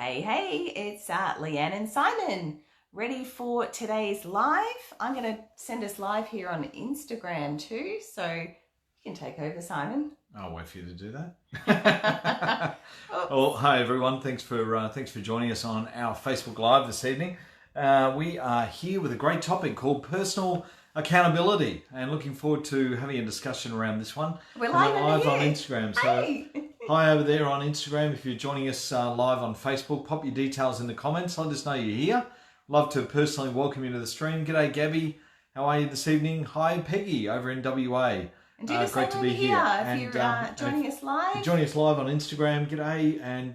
Hey, it's Leanne and Simon, ready for today's live. I'm going to send us live here on Instagram too, so you can take over, Simon. I'll wait for you to do that. Well, hi everyone. Thanks for joining us on our Facebook Live this evening. We are here with a great topic called personal accountability, and looking forward to having a discussion around this one. We're live on Instagram. So hi over there on Instagram. If you're joining us live on Facebook, pop your details in the comments. Let us know you're here. Love to personally welcome you to the stream. G'day, Gabby. How are you this evening? Hi, Peggy over in WA. And do the same great to be here. here. If you're joining us live. If you're joining us live on Instagram, g'day, and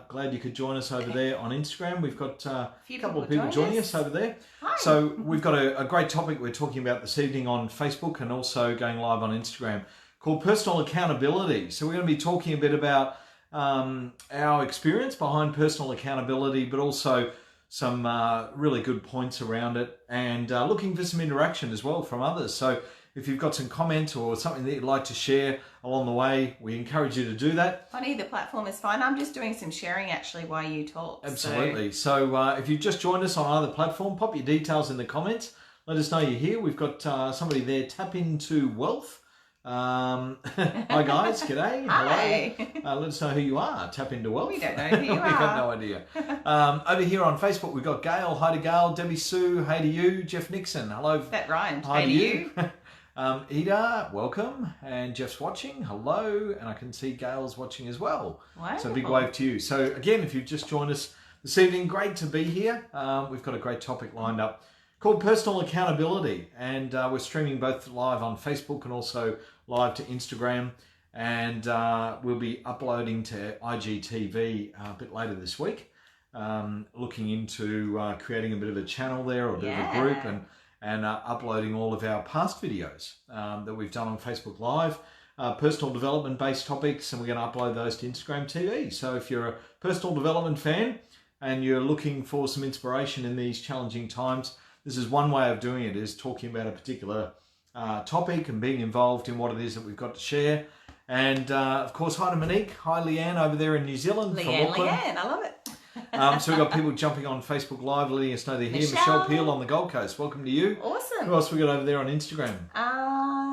glad you could join us over there on Instagram. We've got a couple of people joining us over there. Hi. So we've got a great topic we're talking about this evening on Facebook and also going live on Instagram called personal accountability. So we're going to be talking a bit about our experience behind personal accountability, but also some really good points around it, and looking for some interaction as well from others. So if you've got some comments or something that you'd like to share along the way, we encourage you to do that. On either platform is fine. I'm just doing some sharing actually while you talk. Absolutely. So if you've just joined us on either platform, pop your details in the comments. Let us know you're here. We've got somebody there, Tap Into Wealth. Hi guys, g'day. Hi. Hello. Let us know who you are. Tap Into Wealth. We don't know who you are. We have no idea. Over here on Facebook, we've got Gail. Hi to Gail. Debbie Sue. Hey to you. Jeff Nixon. Hello. That rhymed. Hi to you. Ida, welcome. And Jeff's watching. Hello. And I can see Gail's watching as well. Wow. So big wave to you. So again, if you've just joined us this evening, great to be here. We've got a great topic lined up called personal accountability. And we're streaming both live on Facebook and also live to Instagram. And we'll be uploading to IGTV a bit later this week. Looking into creating a bit of a channel there or a bit of a group and uploading all of our past videos that we've done on Facebook Live, personal development based topics, and we're going to upload those to Instagram TV. So if you're a personal development fan and you're looking for some inspiration in these challenging times, this is one way of doing it, is talking about a particular topic and being involved in what it is that we've got to share. And of course, hi to Monique. Hi Leanne over there in New Zealand. Leanne, I love it. So we've got people jumping on Facebook Live, letting us know they're here. Michelle Peel on the Gold Coast. Welcome to you. Awesome. Who else we got over there on Instagram?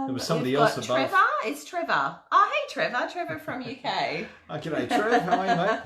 There was somebody else above. Trevor. It's Trevor. Oh, hey, Trevor. Trevor from UK. G'day, Trev. How are you, mate?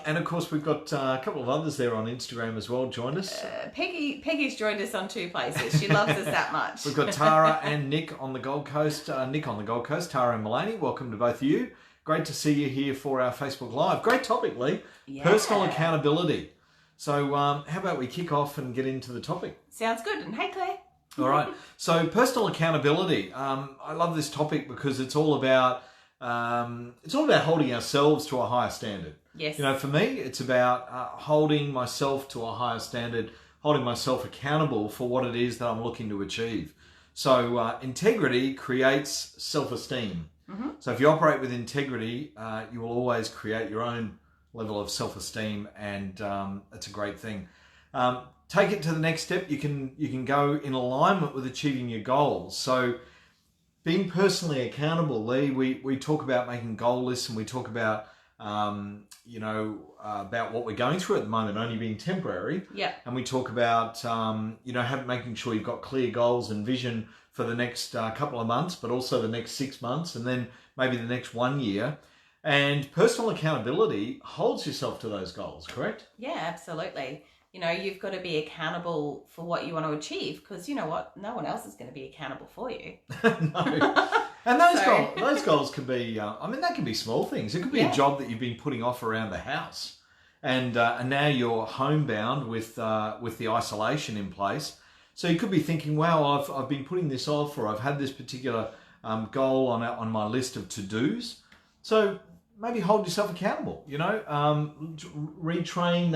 And of course, we've got a couple of others there on Instagram as well. Joined us. Peggy's joined us on 2 places. She loves us that much. We've got Tara and Nick on the Gold Coast. Nick on the Gold Coast. Tara and Mulaney. Welcome to both of you. Great to see you here for our Facebook Live. Great topic, Lee. Yeah. Personal accountability. So how about we kick off and get into the topic? Sounds good. And hey, Claire. All right. So personal accountability. I love this topic because it's all about holding ourselves to a higher standard. Yes. You know, for me, it's about holding myself to a higher standard, holding myself accountable for what it is that I'm looking to achieve. So integrity creates self-esteem. Mm-hmm. So if you operate with integrity, you will always create your own level of self-esteem, and it's a great thing. Take it to the next step. You can go in alignment with achieving your goals. So being personally accountable, Lee, we talk about making goal lists, and we talk about about what we're going through at the moment only being temporary. Yeah. And we talk about making sure you've got clear goals and vision for the next couple of months, but also the next 6 months, and then maybe the next 1 year. And personal accountability holds yourself to those goals, correct? Yeah, absolutely. You know, you've got to be accountable for what you want to achieve, because you know what? No one else is going to be accountable for you. No. And those goals can be, that can be small things. It could be a job that you've been putting off around the house, and now you're homebound with the isolation in place. So you could be thinking, wow, I've been putting this off, or I've had this particular goal on my list of to-dos. So maybe hold yourself accountable, retrain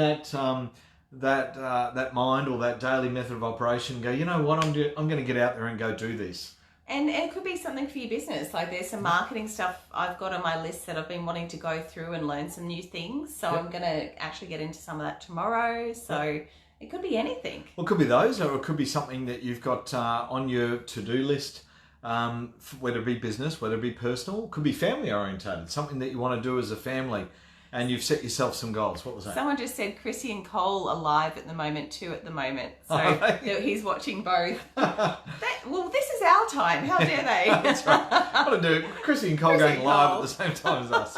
that mind or that daily method of operation. Go, you know what, I'm going to get out there and go do this. And it could be something for your business. Like there's some marketing stuff I've got on my list that I've been wanting to go through and learn some new things. So I'm going to actually get into some of that tomorrow. So it could be anything. Well, it could be those, or it could be something that you've got on your to-do list, whether it be business, whether it be personal. It could be family orientated, something that you want to do as a family. and you've set yourself some goals. What was that? Someone just said Chrissy and Cole are live at the moment, too, at the moment. So he's watching both. Well, this is our time. How dare they? That's right. What to do? Chrissy and Cole going live at the same time as us.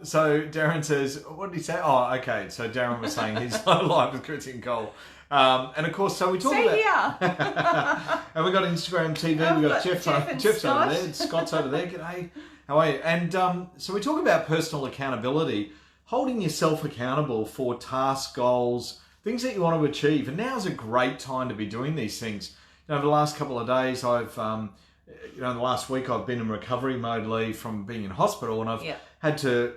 So Darren says, what did he say? Oh, okay. So Darren was saying he's live with Chrissy and Cole. And of course, so we talk about... here. And we got Instagram TV. We've got Jeff's over there. Scott's over there. G'day. How are you? And so we talk about personal accountability, holding yourself accountable for tasks, goals, things that you want to achieve. And now's a great time to be doing these things. Over the last couple of days, I've, in the last week, I've been in recovery mode, Lee, from being in hospital, and I've had to,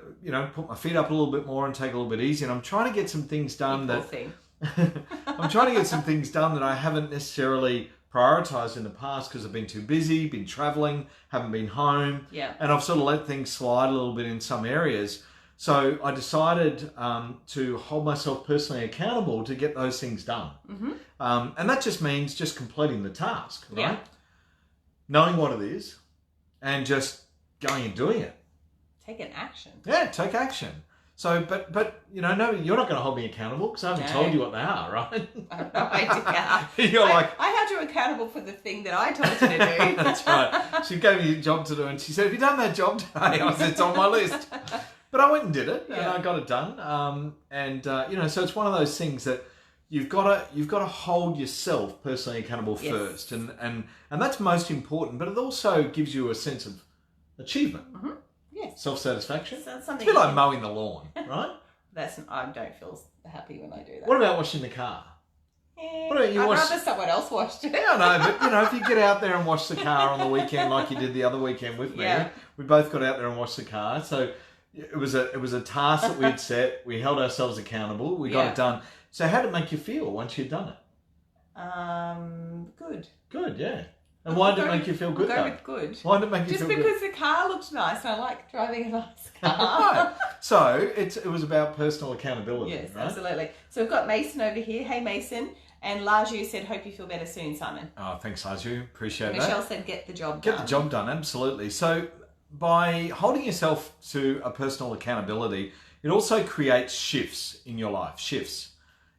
put my feet up a little bit more and take a little bit easy. And I'm trying to get some things done I'm trying to get some things done that I haven't necessarily prioritised in the past because I've been too busy, been travelling, haven't been home, and I've sort of let things slide a little bit in some areas. So I decided to hold myself personally accountable to get those things done. And that just means just completing the task, right? Yeah. Knowing what it is and just going and doing it. Taking action. Yeah, take action. So, but no, you're not going to hold me accountable because I haven't told you what they are, right? I have no idea. You're I held you accountable for the thing that I told you to do. That's right. She gave me a job to do and she said, have you done that job today? I said, it's on my list. But I went and did it and I got it done. So it's one of those things that you've got to hold yourself personally accountable first. And that's most important, but it also gives you a sense of achievement. Yes. Self-satisfaction. So it's a bit like mowing the lawn, right? I don't feel happy when I do that. What about washing the car? What about you? I'd rather someone else washed it. Yeah, I know, but if you get out there and wash the car on the weekend like you did the other weekend with me, we both got out there and washed the car. So it was a task that we'd set. We held ourselves accountable. We got it done. So how did it make you feel once you'd done it? Good. Good, yeah. And why did it make you feel good, go with good. Why did it make you feel good? Just because the car looked nice. I like driving a nice car. Right. So it was about personal accountability. Yes, right? Absolutely. So we've got Mason over here. Hey, Mason. And Laju said, hope you feel better soon, Simon. Oh, thanks, Laju. Appreciate that. Michelle said, get the job done. Get the job done, absolutely. So by holding yourself to a personal accountability, it also creates shifts in your life. Shifts.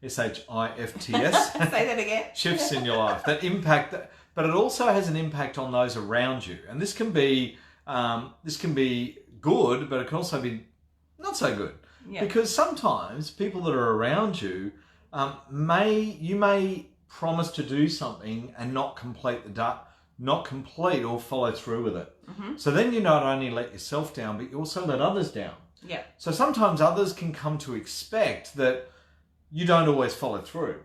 S-H-I-F-T-S. Say that again. Shifts in your life that impact... But it also has an impact on those around you, and this can be good, but it can also be not so good because sometimes people that are around you may promise to do something and not complete or follow through with it. So then you not only let yourself down, but you also let others down. Yeah. So sometimes others can come to expect that you don't always follow through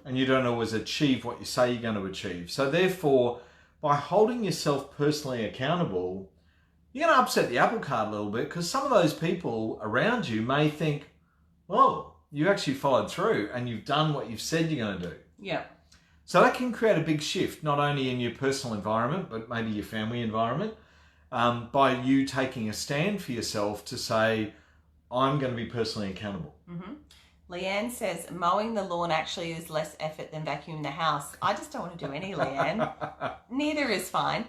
and you don't always achieve what you say you're going to achieve. So therefore, by holding yourself personally accountable, you're going to upset the apple cart a little bit because some of those people around you may think, well, you actually followed through and you've done what you've said you're going to do. Yeah. So that can create a big shift, not only in your personal environment, but maybe your family environment, by you taking a stand for yourself to say, I'm going to be personally accountable. Leanne says, mowing the lawn actually is less effort than vacuuming the house. I just don't want to do any, Leanne. Neither is fine.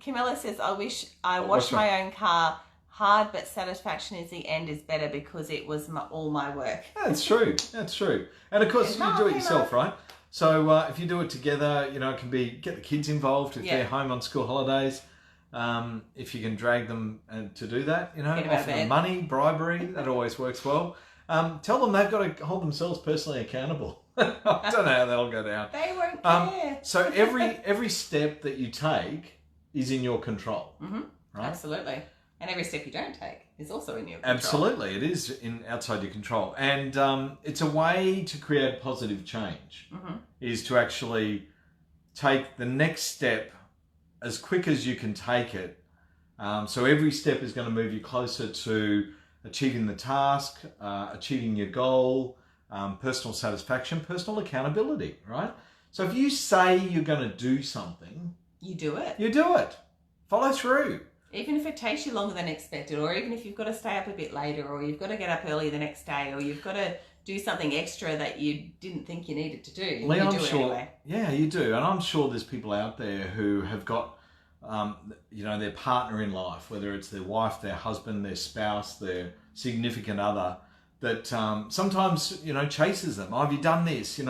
Camilla says, I wish I washed my own car. Hard, but satisfaction is the end is better because it was all my work. That's true. That's true. And of course, you do it yourself, right? So if you do it together, it can be get the kids involved if they're home on school holidays. If you can drag them to do that, offer them money, bribery, that always works well. Tell them they've got to hold themselves personally accountable. I don't know how that'll go down. They won't care. So every step that you take is in your control. Right? Absolutely. And every step you don't take is also in your control. Absolutely. It is outside your control. And it's a way to create positive change, is to actually take the next step as quick as you can take it. So every step is going to move you closer to achieving the task, achieving your goal, personal satisfaction, personal accountability, right? So if you say you're going to do something... You do it. You do it. Follow through. Even if it takes you longer than expected, or even if you've got to stay up a bit later, or you've got to get up early the next day, or you've got to do something extra that you didn't think you needed to do. Lee, you I'm do it sure, anyway. Yeah, you do. And I'm sure there's people out there who have got their partner in life, whether it's their wife, their husband, their spouse, their significant other, that sometimes, chases them. Oh, have you done this,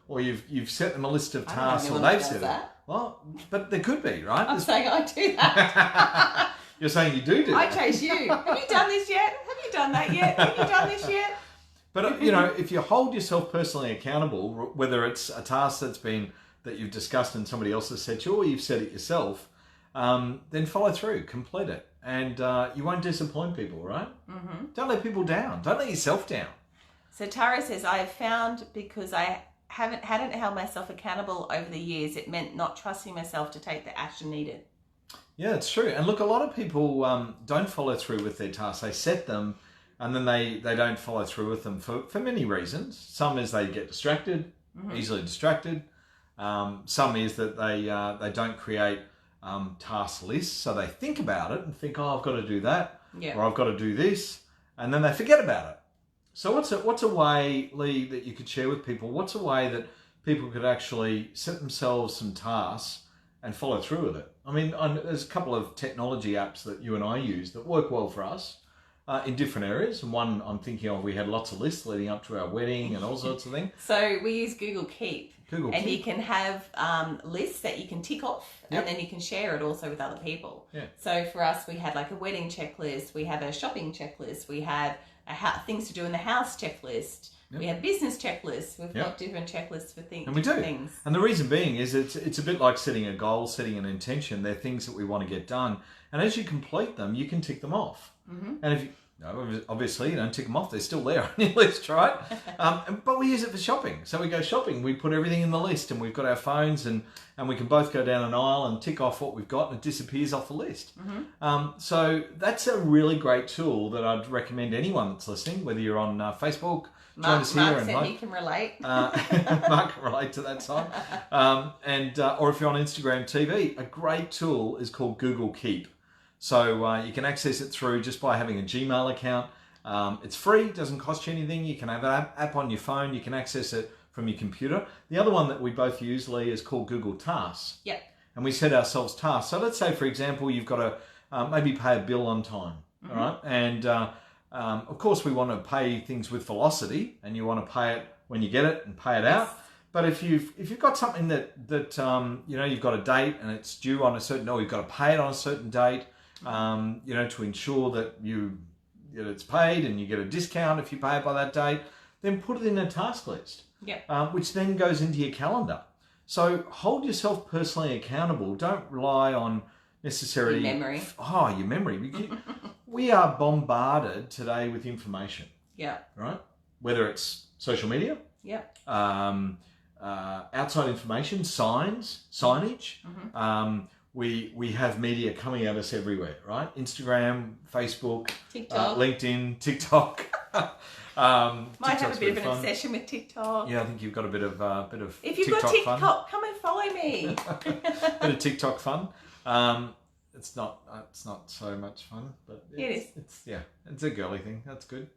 or you've set them a list of tasks, or they've set it. Well, but there could be, right? I'm saying I do that. You're saying you do I that. chase you. Have you done this yet? Have you done that yet? Have you done this yet? But, if you hold yourself personally accountable, whether it's a task that you've discussed and somebody else has said to you, or you've said it yourself, then follow through, complete it. And you won't disappoint people, right? Mm-hmm. Don't let people down. Don't let yourself down. So Tara says, I have found because I hadn't held myself accountable over the years, it meant not trusting myself to take the action needed. Yeah, it's true. And look, a lot of people don't follow through with their tasks. They set them and then they don't follow through with them for many reasons. Some is they get distracted, easily distracted. Some is that they don't create task lists. So they think about it and think, oh, I've got to do that, or I've got to do this, and then they forget about it. So what's a way, Lee, that you could share with people? What's a way that people could actually set themselves some tasks and follow through with it? I mean, there's a couple of technology apps that you and I use that work well for us in different areas. And one I'm thinking of, we had lots of lists leading up to our wedding and all sorts of things. So we use Google Keep. And you can have lists that you can tick off, and then you can share it also with other people. Yeah. So for us, we had like a wedding checklist, we have a shopping checklist, we have things to do in the house checklist. Yep. We have business checklists. We've got different checklists for things. And we do. Things. And the reason being is it's a bit like setting a goal, setting an intention. They're things that we want to get done. And as you complete them, you can tick them off. Mm-hmm. And if you, obviously you don't tick them off, they're still there on your list, right? But we use it for shopping. So we go shopping, we put everything in the list, and we've got our phones, and we can both go down an aisle and tick off what we've got, and it disappears off the list. Mm-hmm. So that's a really great tool that I'd recommend anyone that's listening, whether you're on Facebook, join us here. Mark said he can relate. Mark can relate to that side. Or if you're on Instagram TV, a great tool is called Google Keep. So you can access it through just by having a Gmail account. It's free, doesn't cost you anything. You can have an app on your phone. You can access it from your computer. The other one that we both use, Lee, is called Google Tasks. Yep. And we set ourselves tasks. So let's say, for example, you've got to maybe pay a bill on time. Mm-hmm. All right. And of course, we want to pay things with velocity, and you want to pay it when you get it and pay it out. But if you've got something that you've got a date and it's due on a certain, or you've got to pay it on a certain date, to ensure that it's paid and you get a discount if you pay it by that date, then put it in a task list, which then goes into your calendar. So hold yourself personally accountable. Don't rely on necessarily your memory. Your memory. We are bombarded today with information. Yeah. Right. Whether it's social media. Yeah. Outside information, signage. Mm-hmm. We have media coming at us everywhere, right? Instagram, Facebook, TikTok. LinkedIn, TikTok. Might have a bit of an obsession with TikTok. Yeah, I think you've got a bit of If you've got TikTok, fun. Come and follow me. Bit of TikTok fun. It's not so much fun, but it's a girly thing. That's good.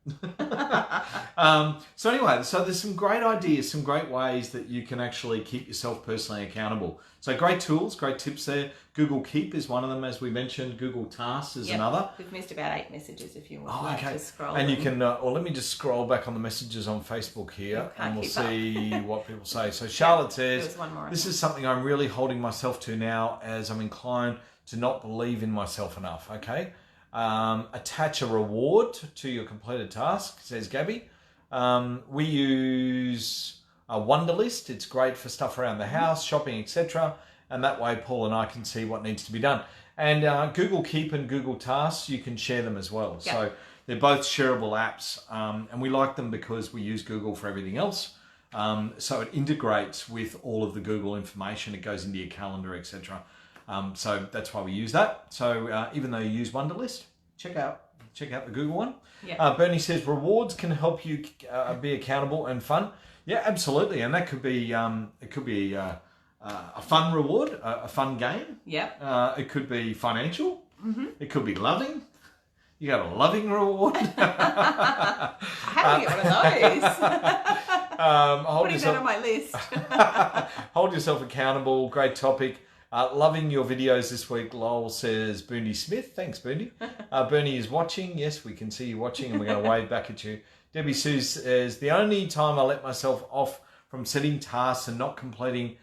So anyway, there's some great ideas, some great ways that you can actually keep yourself personally accountable. So great tools, great tips there. Google Keep is one of them, as we mentioned. Google Tasks is another. We've missed about 8 messages if you want to scroll. And you can, let me just scroll back on the messages on Facebook here, and we'll see what people say. So Charlotte says, this is something I'm really holding myself to now, as I'm inclined to not believe in myself enough. Okay. Attach a reward to your completed task, says Gabby. We use a Wonderlist. It's great for stuff around the house, shopping, etc. And that way Paul and I can see what needs to be done. And Google Keep and Google Tasks, you can share them as well. Yep. So they're both shareable apps, and we like them because we use Google for everything else. So it integrates with all of the Google information. It goes into your calendar, etc. So that's why we use that. So even though you use Wonderlist, check out the Google one. Yeah. Bernie says rewards can help you be accountable and fun. Yeah, absolutely. And that could be a fun reward, a fun game. Yeah. It could be financial. Mm-hmm. It could be loving. You got a loving reward. How do you get one of those? Putting that on my list. Hold yourself accountable. Great topic. Loving your videos this week, Lowell says Boondy Smith. Thanks, Boondy. Bernie is watching. Yes, we can see you watching, and we're going to wave back at you. Debbie Sue says, the only time I let myself off from setting tasks and not completing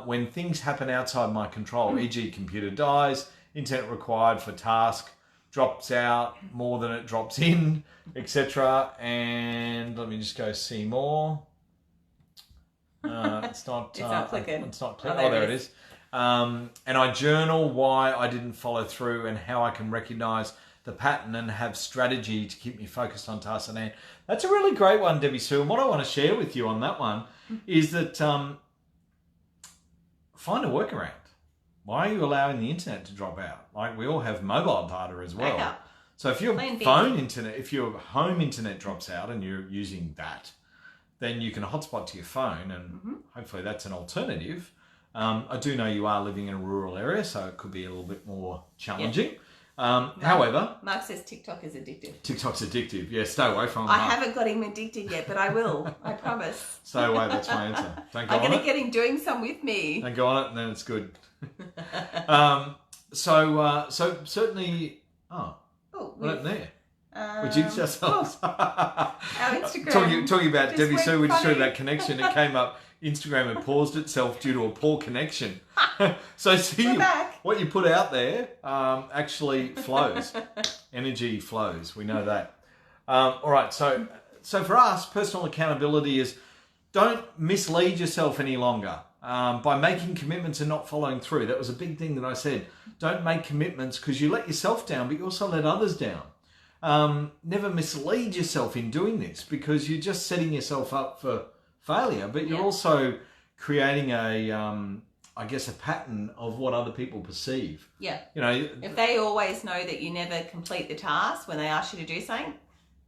when things happen outside my control, e.g. computer dies, internet required for task drops out more than it drops in, etc. And let me just go see more. It's not clicking. It's not clicking. Oh, there it is. And I journal why I didn't follow through and how I can recognize the pattern and have strategy to keep me focused on tasks at hand. That's a really great one, Debbie Sue. And what I want to share with you on that one is that find a workaround. Why are you allowing the internet to drop out? Like, we all have mobile data as well. Backup. So if your phone internet, if your home internet drops out and you're using that, then you can hotspot to your phone, and hopefully that's an alternative. I do know you are living in a rural area, so it could be a little bit more challenging. However, Mark says TikTok is addictive. TikTok's addictive. Yeah, stay away from it. I haven't got him addicted yet, but I will. I promise. Stay away. That's my answer. Don't go I'm going on to get him doing some with me. Don't go on it, and then it's good. So certainly. Oh, what happened there? We jinxed ourselves. Our Instagram. Talking about Debbie Sue, we just funny. showed that connection. It came up. Instagram had paused itself due to a poor connection. So see, what you put out there actually flows. Energy flows. We know that. All right. So for us, personal accountability is don't mislead yourself any longer by making commitments and not following through. That was a big thing that I said. Don't make commitments because you let yourself down, but you also let others down. Never mislead yourself in doing this because you're just setting yourself up for failure, but you're also creating a pattern of what other people perceive. Yeah. You know, if they always know that you never complete the task when they ask you to do something,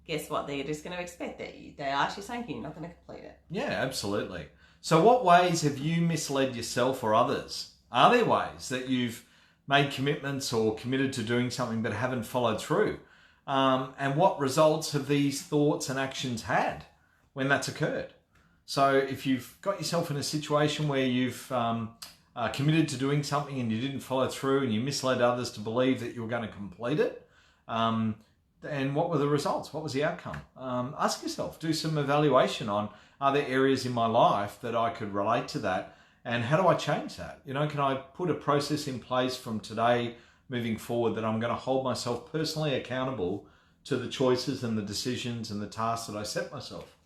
guess what? They're just going to expect that they ask you something, you're not going to complete it. Yeah, absolutely. So what ways have you misled yourself or others? Are there ways that you've made commitments or committed to doing something but haven't followed through? And what results have these thoughts and actions had when that's occurred? So if you've got yourself in a situation where you've committed to doing something and you didn't follow through and you misled others to believe that you were going to complete it, and what were the results? What was the outcome? Ask yourself, do some evaluation on, are there areas in my life that I could relate to that? And how do I change that? You know, can I put a process in place from today moving forward that I'm going to hold myself personally accountable to the choices and the decisions and the tasks that I set myself?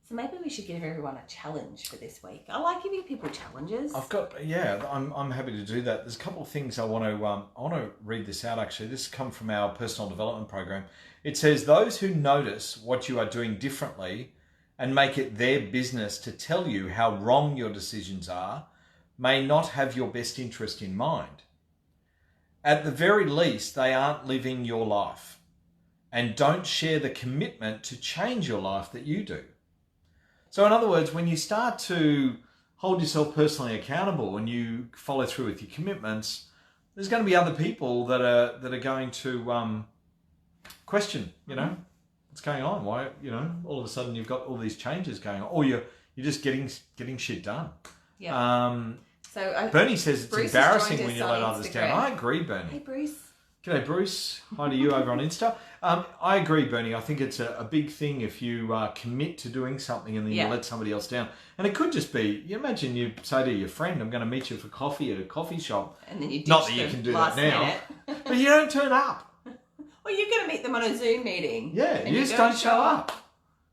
So maybe we should give everyone a challenge for this week. I like giving people challenges. I'm happy to do that. There's a couple of things I want to read this out actually. This has come from our personal development program. It says, those who notice what you are doing differently and make it their business to tell you how wrong your decisions are may not have your best interest in mind. At the very least, they aren't living your life and don't share the commitment to change your life that you do. So in other words, when you start to hold yourself personally accountable and you follow through with your commitments, there's going to be other people that are going to question, you know, what's going on? Why, you know, all of a sudden you've got all these changes going on, or you're just getting shit done. Yeah. Bernie says it's Bruce embarrassing when you let others down. I agree, Bernie. Hey, Bruce. G'day, Bruce. Hi to you over on Insta. I agree, Bernie. I think it's a big thing if you commit to doing something and then you let somebody else down. And it could just be, you imagine you say to your friend, I'm going to meet you for coffee at a coffee shop. And then you ditch Not that you can do that now. But you don't turn up. Well, you're going to meet them on a Zoom meeting. Yeah, you just don't show up.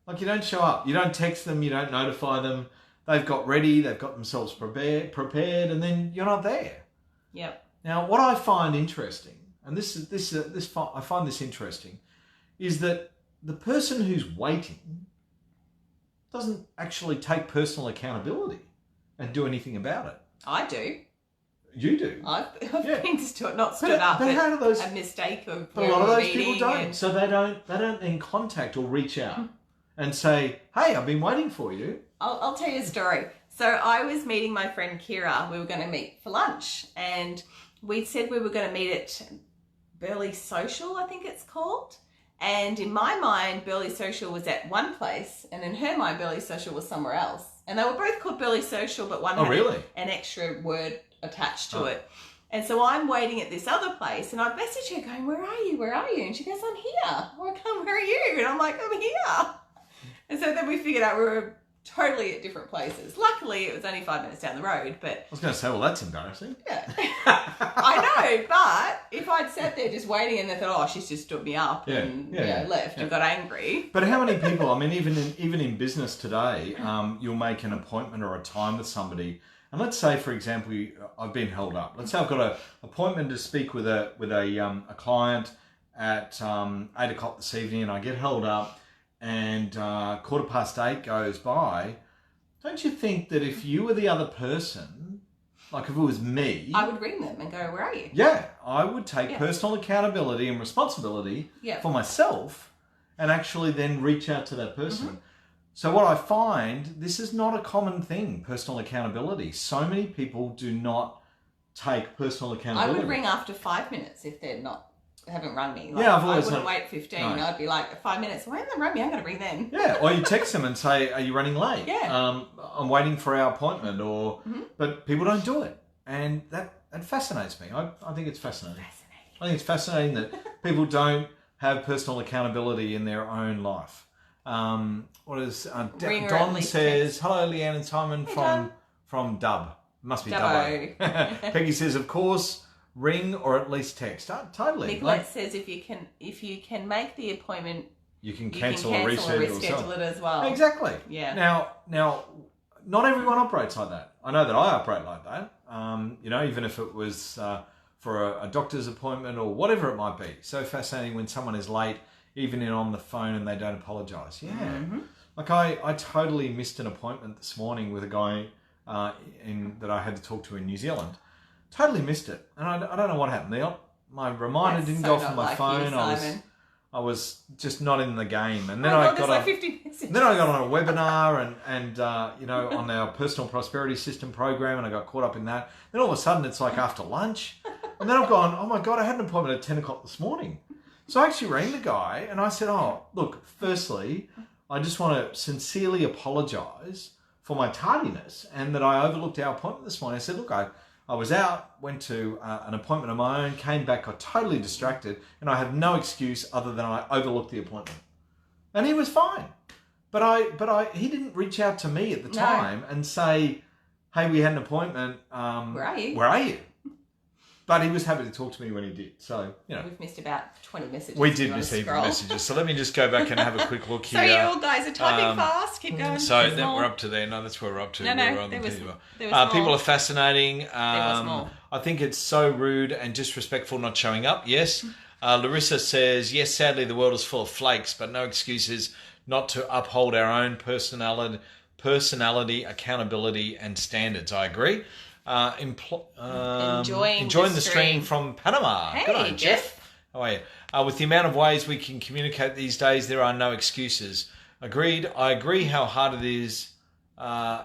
Like, you don't show up. You don't text them. You don't notify them. They've got ready. They've got themselves prepared, and then you're not there. Yep. Now, what I find interesting, and I find this interesting, is that the person who's waiting doesn't actually take personal accountability and do anything about it. I do. You do. I've been stood up, but how do those, a mistake of but a lot of those people don't. So they don't then contact or reach out and say, "Hey, I've been waiting for you." I'll tell you a story. So I was meeting my friend Kira. We were going to meet for lunch, and we said we were going to meet at Burley Social, I think it's called. And in my mind, Burley Social was at one place, and in her mind, Burley Social was somewhere else. And they were both called Burley Social, but one had an extra word attached to it. And so I'm waiting at this other place, and I message her going, where are you? Where are you? And she goes, I'm here. I'm like, oh, where are you? And I'm like, I'm here. And so then we figured out we were totally at different places. Luckily, it was only 5 minutes down the road, but... I was going to say, well, that's embarrassing. Yeah. I know, but if I'd sat there just waiting and they thought, oh, she's just stood me up and left and got angry. But how many people, I mean, even in business today, you'll make an appointment or a time with somebody, and let's say, for example, I've been held up. Let's say I've got an appointment to speak with a client at 8 o'clock this evening, and I get held up, and 8:15 goes by. Don't you think that if you were the other person, like if it was me, I would ring them and go, where are you? Yeah, I would take personal accountability and responsibility for myself and actually then reach out to that person. Mm-hmm. So what I find, this is not a common thing, personal accountability. So many people do not take personal accountability. I would ring after 5 minutes if they're not. Haven't rung me. Like, I've always I wouldn't wait 15. No. I'd be like 5 minutes. Why haven't they rung me? I'm going to ring them. Yeah, or you text them and say, "Are you running late? Yeah, I'm waiting for our appointment." Or, but people don't do it, and that fascinates me. I think it's fascinating. I think it's fascinating that people don't have personal accountability in their own life. What is Don says? Hello, Leanne and Simon from Dub. Must be Dubbo. Peggy says, of course. Ring or at least text. Totally. Nicolette says if you can make the appointment, you can cancel or reschedule it as well. Exactly. Yeah. Now, not everyone operates like that. I know that I operate like that. Even if it was for a doctor's appointment or whatever it might be. So fascinating when someone is late, even on the phone, and they don't apologise. Yeah. Mm-hmm. Like I totally missed an appointment this morning with a guy that I had to talk to in New Zealand. Totally missed it, and I don't know what happened. My reminder didn't go off on my phone. I was just not in the game, and then I got on a webinar and on our personal prosperity system program, and I got caught up in that. Then all of a sudden, it's like after lunch, and then I've gone, oh my God, I had an appointment at 10 o'clock this morning. So I actually rang the guy, and I said, oh look, firstly, I just want to sincerely apologise for my tardiness and that I overlooked our appointment this morning. I said, look, I was out, went to an appointment of my own, came back, got totally distracted, and I have no excuse other than I overlooked the appointment. And he was fine. But he didn't reach out to me at the time and say, hey, we had an appointment. Where are you? Where are you? But he was happy to talk to me when he did. So, We've missed about 20 messages. We did miss even messages. So let me just go back and have a quick look here. So you all guys are typing fast. Keep going. So we're up to there. No, that's where we're up to. No, there was people are fascinating. I think it's so rude and disrespectful not showing up. Yes. Larissa says, yes, sadly the world is full of flakes, but no excuses not to uphold our own personality, accountability, and standards. I agree. Enjoying the stream from Panama. Hey, good on, Jeff. How are you? With the amount of ways we can communicate these days, there are no excuses. Agreed. I agree how hard it is. To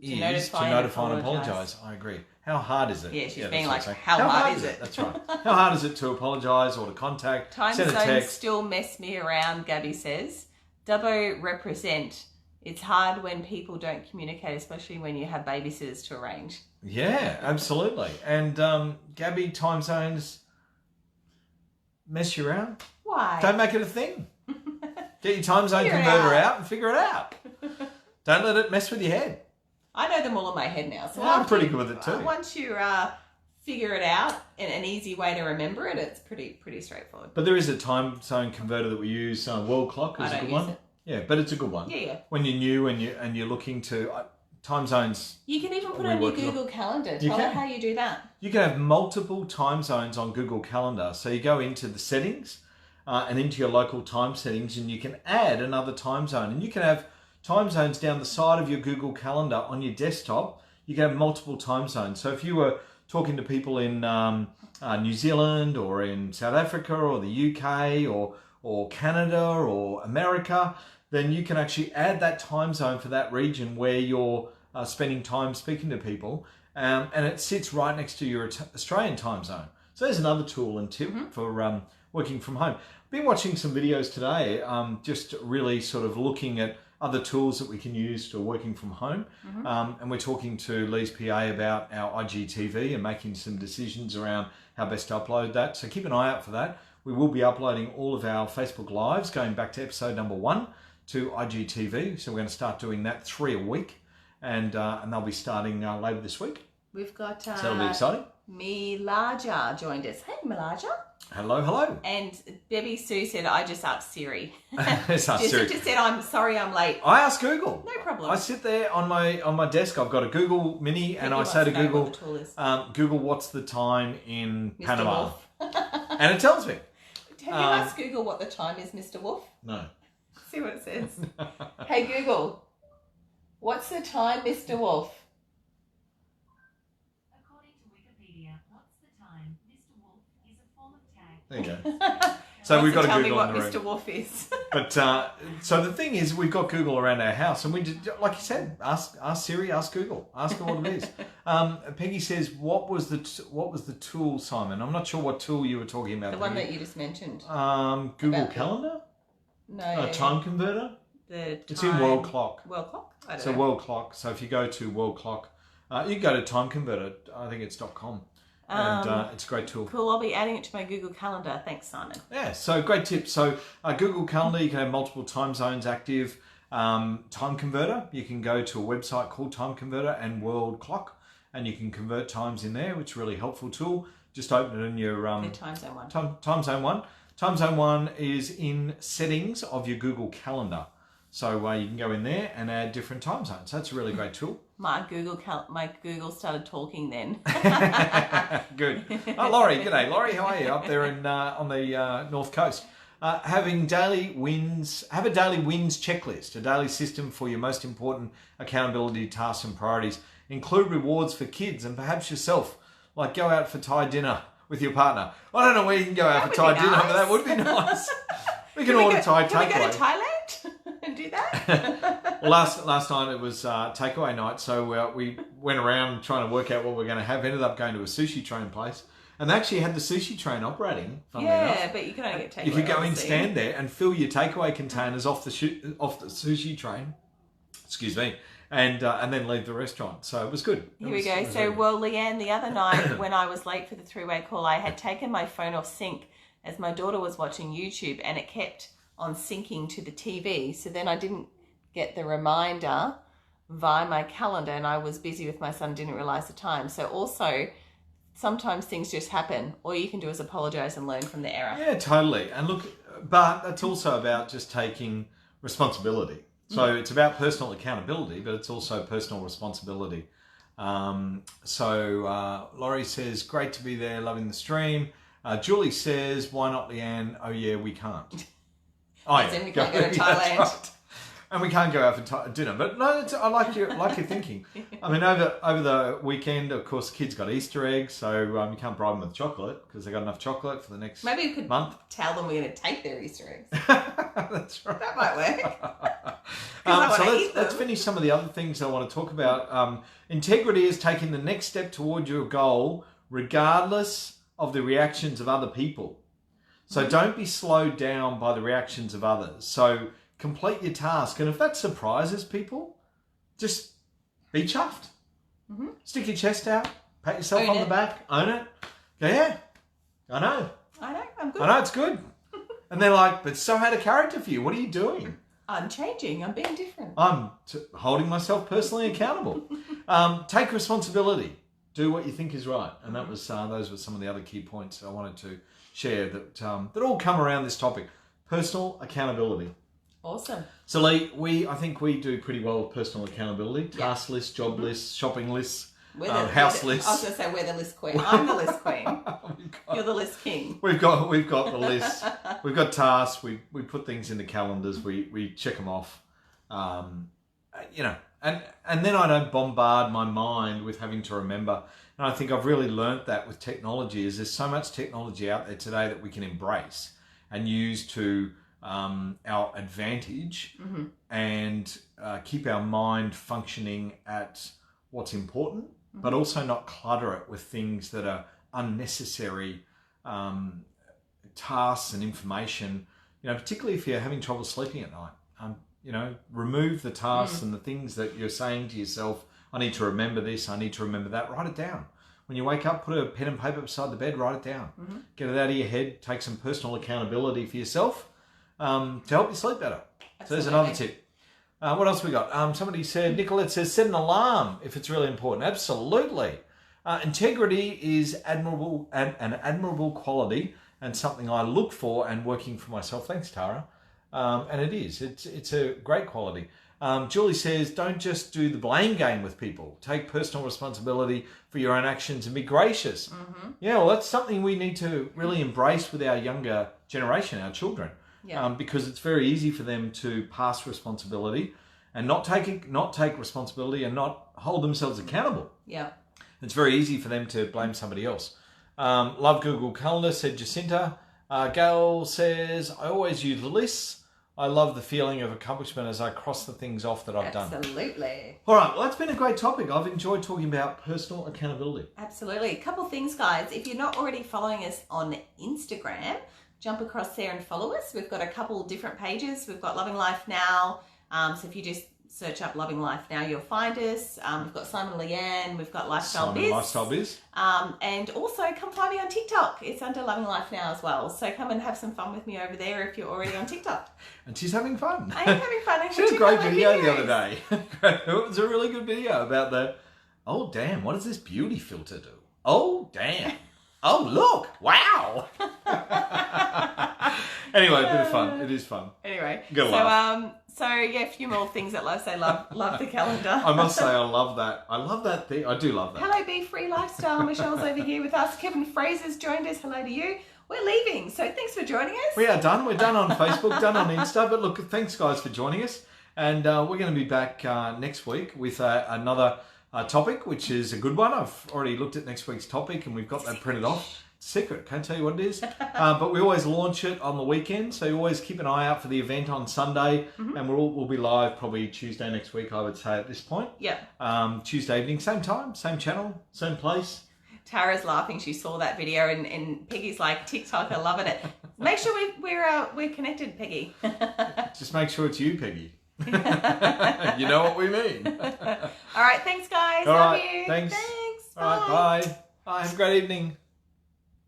notify and apologise. I agree. How hard is it? Yeah, she's being like, how hard is it? That's right. How hard is it to apologise or to contact? Time send a zones text? Still mess me around, Gabby says. Dubbo represent. It's hard when people don't communicate, especially when you have babysitters to arrange. Yeah, absolutely. And Gabby, time zones mess you around? Why? Don't make it a thing. Get your time zone converter out and figure it out. Don't let it mess with your head. I know them all in my head now. So I'm pretty good with it too. Once you figure it out and an easy way to remember it, it's pretty straightforward. But there is a time zone converter that we use. World Clock is a good one. Yeah, but it's a good one. Yeah. When you're new and you're looking to time zones. You can even put it on your Google Calendar. Tell her how you do that. You can have multiple time zones on Google Calendar. So you go into the settings and into your local time settings, and you can add another time zone. And you can have time zones down the side of your Google Calendar on your desktop. You can have multiple time zones. So if you were talking to people in New Zealand or in South Africa or the UK or Canada or America, then you can actually add that time zone for that region where you're spending time speaking to people, and it sits right next to your Australian time zone. So there's another tool and tip for working from home. been watching some videos today, just really sort of looking at other tools that we can use for working from home. And we're talking to Lee's PA about our IGTV and making some decisions around how best to upload that. So keep an eye out for that. We will be uploading all of our Facebook Lives going back to episode number 1 to IGTV. So we're going to start doing that 3 a week. And they'll be starting later this week. We've got so that'll be exciting. Milaja joined us. Hey, Milaja. Hello, hello. And Debbie Sue said, I just asked Siri. Just said, I'm sorry I'm late. I ask Google. No problem. I sit there on my desk. I've got a Google Mini, and I say to Google, Google, what's the time in Mr. Panama? Wolf. And it tells me. Have you asked Google what the time is, Mr. Wolf? No. See what it says. Hey, Google, what's the time, Mr. Wolf? There you go. So we've got tell Google me what in the Mr. room. Wolf is. But so the thing is, we've got Google around our house, and we just, like you said, ask Siri, ask Google, ask her what it is. Peggy says, "What was the tool, Simon?" I'm not sure what tool you were talking about. The one that you just mentioned. Google Calendar. No. Time converter. It's in World Clock. World Clock. I don't know. World Clock. So if you go to World Clock, you can go to Time Converter. I think it's .com. And it's a great tool. Cool, I'll be adding it to my Google Calendar. Thanks, Simon. Yeah, so great tip. So Google Calendar, you can have multiple time zones active. Time Converter, you can go to a website called Time Converter and World Clock, and you can convert times in there, which is a really helpful tool. Just open it in your time zone one. Time zone one. Time zone one is in settings of your Google Calendar. So you can go in there and add different time zones. That's a really great tool. My Google started talking then. Good. Oh, Laurie, g'day. Laurie, how are you? Up there in on the North Coast. Have a daily wins checklist, a daily system for your most important accountability tasks and priorities. Include rewards for kids and perhaps yourself, like go out for Thai dinner with your partner. I don't know where you can go out for Thai dinner, but that would be nice. We can order Thai takeaway. Can we go to Thailand and do that? Well, last night it was takeaway night, so we went around trying to work out what we're going to have. Ended up going to a sushi train place, and they actually had the sushi train operating. Yeah, but you can only get takeaway. You could go in, stand there, and fill your takeaway containers off the sushi train. Excuse me. And then leave the restaurant. So it was good. Here we go. So, Leanne, the other night when I was late for the three-way call, I had taken my phone off sync as my daughter was watching YouTube, and it kept on syncing to the TV. So then I didn't get the reminder via my calendar, and I was busy with my son, didn't realise the time. So also, sometimes things just happen. All you can do is apologise and learn from the error. Yeah, totally. And look, but that's also about just taking responsibility. So it's about personal accountability, but it's also personal responsibility. Laurie says, great to be there, loving the stream. Julie says, why not, Leanne? Oh, yeah, we can't. Oh, yeah. Then we can't go to Thailand. Right. And we can't go out for dinner. But no, I like your thinking. I mean, over the weekend, of course, kids got Easter eggs, so you can't bribe them with chocolate because they got enough chocolate for the next month. Maybe we could tell them we're going to take their Easter eggs. That's right. That might work. Let's finish some of the other things I want to talk about. Integrity is taking the next step toward your goal, regardless of the reactions of other people. So don't be slowed down by the reactions of others. So complete your task. And if that surprises people, just be chuffed. Mm-hmm. Stick your chest out. Pat yourself on the back. Own it. Go, yeah, I know. I'm good. I know, it's good. And they're like, but so had a character for you. What are you doing? I'm changing. I'm being different. I'm holding myself personally accountable. Take responsibility. Do what you think is right. And that was those were some of the other key points I wanted to share that all come around this topic. Personal accountability. Awesome. So Lee, I think we do pretty well with personal accountability. Task lists, job lists, shopping lists, house lists. I was going to say we're the list queen. I'm the list queen. You're the list king. We've got the list. We've got tasks. We put things into calendars. We check them off. And then I don't bombard my mind with having to remember. And I think I've really learnt that with technology. Is there's so much technology out there today that we can embrace and use to our advantage and keep our mind functioning at what's important, but also not clutter it with things that are unnecessary tasks and information, particularly if you're having trouble sleeping at night. Remove the tasks and the things that you're saying to yourself. I need to remember this. I need to remember that. Write it down. When you wake up, put a pen and paper beside the bed. Write it down. Get it out of your head. Take some personal accountability for yourself to help you sleep better. Absolutely. So there's another tip. What else we got? Somebody said, Nicolette says, set an alarm if it's really important. Absolutely. Integrity is an admirable quality and something I look for and working for myself. Thanks, Tara. And it is. It's a great quality. Julie says, don't just do the blame game with people. Take personal responsibility for your own actions and be gracious. Yeah, well, that's something we need to really embrace with our younger generation, our children. Yeah. Because it's very easy for them to pass responsibility and not take responsibility and not hold themselves accountable. Yeah. It's very easy for them to blame somebody else. Love Google Calendar, said Jacinta. Gail says, I always use lists. I love the feeling of accomplishment as I cross the things off that I've done. Absolutely. All right, well, that's been a great topic. I've enjoyed talking about personal accountability. Absolutely. A couple things, guys. If you're not already following us on Instagram, jump across there and follow us. We've got a couple different pages. We've got Loving Life Now. So if you just search up Loving Life Now, you'll find us. We've got Simon Leanne. We've got Lifestyle Biz. And also come find me on TikTok. It's under Loving Life Now as well. So come and have some fun with me over there if you're already on TikTok. And she's having fun. I am having fun. She had a great video the other day. It was a really good video about oh damn, what does this beauty filter do? Oh damn. Oh look, wow. Anyway, a bit of fun. It is fun. Anyway, so yeah, a few more things that Love say love the calendar. I must say, I love that. I love that thing. I do love that. Hello, Be Free Lifestyle. Michelle's over here with us. Kevin Fraser's joined us. Hello to you. We're leaving, so thanks for joining us. We are done. We're done on Facebook, done on Insta. But look, thanks guys for joining us, and we're going to be back next week with another topic, which is a good one. I've already looked at next week's topic, and we've got that printed off. Secret, can't tell you what it is, but we always launch it on the weekend, so you always keep an eye out for the event on Sunday, and we'll be live probably Tuesday next week, I would say at this point. Yeah. Tuesday evening, same time, same channel, same place. Tara's laughing. She saw that video, and Peggy's like, TikTok, I'm loving it. Make sure we're connected, Peggy. Just make sure it's you, Peggy. You know what we mean. All right, thanks guys. All Love right, you. Thanks. Thanks. All right, bye. Bye. Have a great evening.